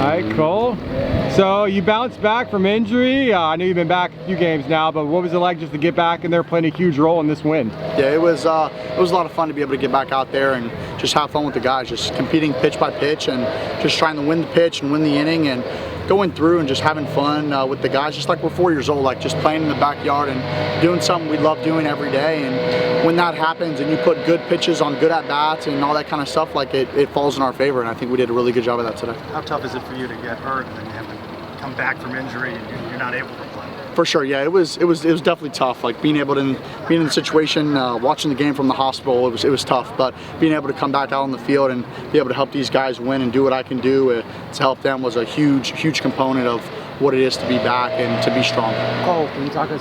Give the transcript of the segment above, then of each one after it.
right, Cole. So you bounced back from injury. I know you've been back a few games now, but what was it like just to get back in there playing a huge role in this win? Yeah, it was a lot of fun to be able to get back out there and just have fun with the guys, just competing pitch by pitch and just trying to win the pitch and win the inning and going through and just having fun with the guys, just like we're 4 years old, like just playing in the backyard and doing something we love doing every day. And when that happens and you put good pitches on good at-bats and all that kind of stuff, like it falls in our favor, and I think we did a really good job of that today. How tough is it for you to get hurt and then you have to come back from injury and you're not able to play? For sure, yeah, it was definitely tough. Like being in the situation, watching the game from the hospital, it was tough. But being able to come back out on the field and be able to help these guys win and do what I can do to help them was a huge component of what it is to be back and to be strong. Cole, can you talk to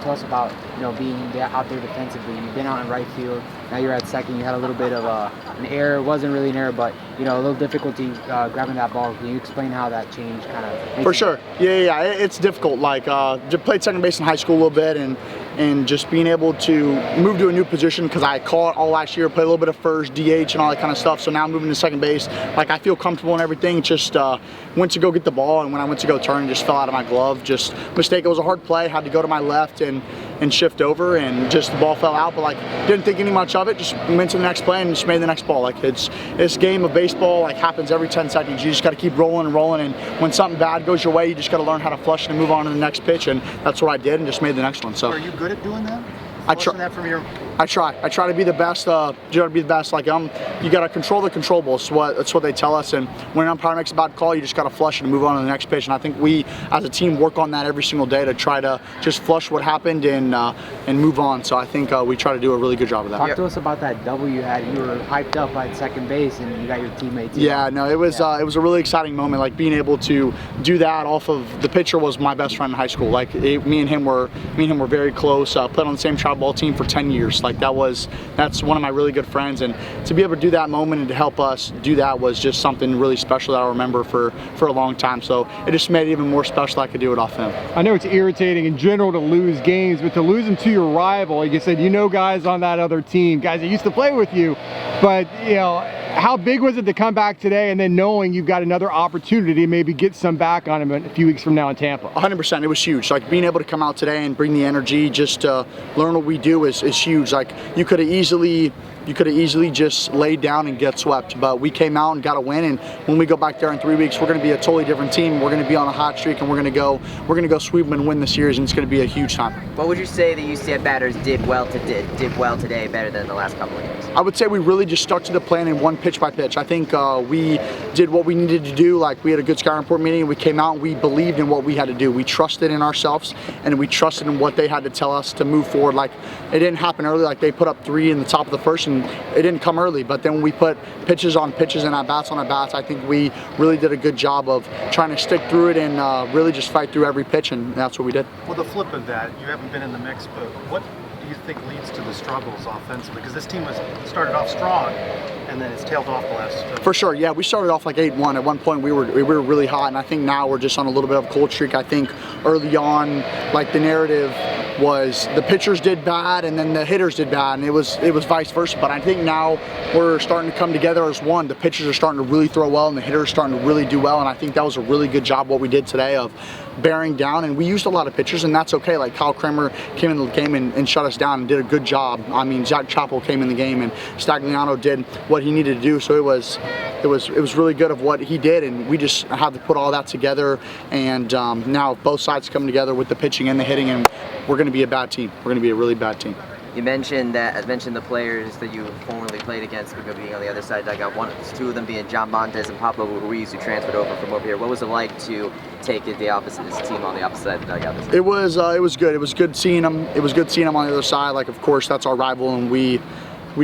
us about being out there defensively? You've been out in right field. Now you're at second. You had a little bit of an error. It wasn't really an error, but a little difficulty grabbing that ball. Can you explain how that change kind of? For sure. Yeah. It's difficult. Like just played second base in high school a little bit, and just being able to move to a new position because I caught all last year, played a little bit of first, DH, and all that kind of stuff. So now moving to second base, like I feel comfortable and everything. Just went to go get the ball, and when I went to go turn, it just fell out of my glove. Just mistake. It was a hard play. Had to go to my left and shift over, and just the ball fell out. But like didn't think any much of it. Just went to the next play and just made the next ball. Like it's this game of baseball. Like happens every 10 seconds. You just got to keep rolling and rolling. And when something bad goes your way, you just got to learn how to flush it and move on to the next pitch. And that's what I did, and just made the next one. So. Are you good at doing that? I try. That from your... I try to be the best. Like you got to control the controllables. That's what they tell us. And when an umpire makes a bad call, you just got to flush it and move on to the next pitch. And I think we, as a team, work on that every single day to try to just flush what happened and move on. So I think we try to do a really good job of that. Talk to us about that double you had. You were hyped up at second base, and you got your teammates. Yeah, no, it was a really exciting moment. Like being able to do that off of the pitcher was my best friend in high school. Like me and him were very close. Played on the same travel ball team for 10 years. Like that's one of my really good friends, and to be able to do that moment and to help us do that was just something really special that I'll remember for a long time. So it just made it even more special I could do it off him. I know it's irritating in general to lose games, but to lose them to your rival, like you said, guys on that other team, guys that used to play with you, but how big was it to come back today and then knowing you've got another opportunity to maybe get some back on him a few weeks from now in Tampa? 100%. It was huge. Like being able to come out today and bring the energy, just to learn what we do is huge. Like you could have easily just laid down and get swept, but we came out and got a win. And when we go back there in 3 weeks, we're going to be a totally different team. We're going to be on a hot streak, and we're going to go sweep them and win the series, and it's going to be a huge time. What would you say the UCF batters did well today, better than the last couple of games? I would say we really just stuck to the plan and won pitch by pitch. I think we did what we needed to do. Like we had a good scouting report meeting, and we came out and we believed in what we had to do. We trusted in ourselves, and we trusted in what they had to tell us to move forward. Like it didn't happen early. Like they put up 3 in the top of the first, and it didn't come early. But then when we put pitches on pitches and at-bats on at-bats, I think we really did a good job of trying to stick through it and really just fight through every pitch, and that's what we did. Well, the flip of that, you haven't been in the mix, but what do you think leads to the struggles offensively? Because this team has started off strong, and then it's tailed off the last. For sure, yeah. We started off like 8-1. At one point, we were really hot, and I think now we're just on a little bit of a cold streak. I think early on, like the narrative was the pitchers did bad and then the hitters did bad, and it was vice versa. But I think now we're starting to come together as one. The pitchers are starting to really throw well, and the hitters are starting to really do well. And I think that was a really good job what we did today of bearing down. And we used a lot of pitchers, and that's okay. Like Kyle Kramer came in the game and shut us down and did a good job. I mean, Zach Chappell came in the game, and Stagliano did what he needed to do. So it was really good of what he did, and we just had to put all that together. And now both sides coming together with the pitching and the hitting, and we're going to be a bad team. We're going to be a really bad team. You mentioned the players that you formerly played against being on the other side. I got two of them being John Montes and Pablo Ruiz, who transferred over from over here. What was it like to take it this team on the opposite side of the dugout? It was good. It was good seeing them. It was good seeing them on the other side. Like, of course, that's our rival, and we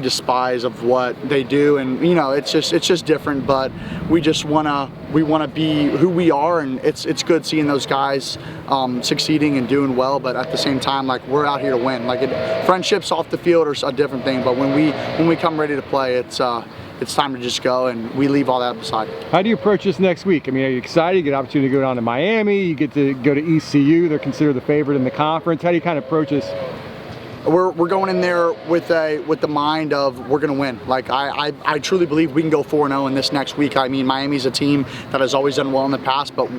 despise of what they do, and it's just different. But we want to be who we are, and it's good seeing those guys succeeding and doing well. But at the same time, like, we're out here to win. Like, friendships off the field are a different thing, but when we come ready to play, it's time to just go, and we leave all that beside. How do you approach this next week? I mean, are you excited? You get an opportunity to go down to Miami. You get to go to ECU. They're considered the favorite in the conference. How do you kind of approach this? we're going in there with the mind of we're going to win. Like I truly believe we can go 4-0 in this next week. I mean, Miami's a team that has always done well in the past, but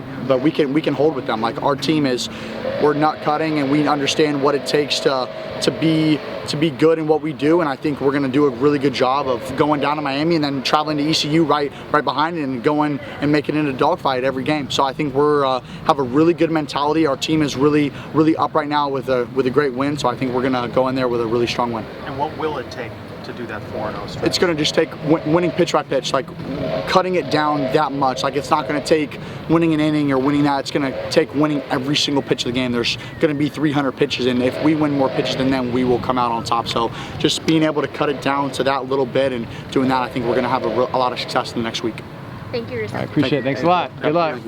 we can hold with them. Like our team we're nut cutting, and we understand what it takes to be good in what we do, and I think we're going to do a really good job of going down to Miami and then traveling to ECU right behind it and going and making it a dogfight every game. So I think we're have a really good mentality. Our team is really up right now with a great win. So I think we're going to go in there with a really strong win. And what will it take to do that 4-0 stretch? It's going to just take winning pitch by pitch, like cutting it down that much. Like it's not going to take winning an inning or winning that. It's going to take winning every single pitch of the game. There's going to be 300 pitches, and if we win more pitches than them, we will come out on top. So just being able to cut it down to that little bit and doing that, I think we're going to have a lot of success in the next week. Thank you, Russo. I appreciate it. Thanks a lot. Good luck.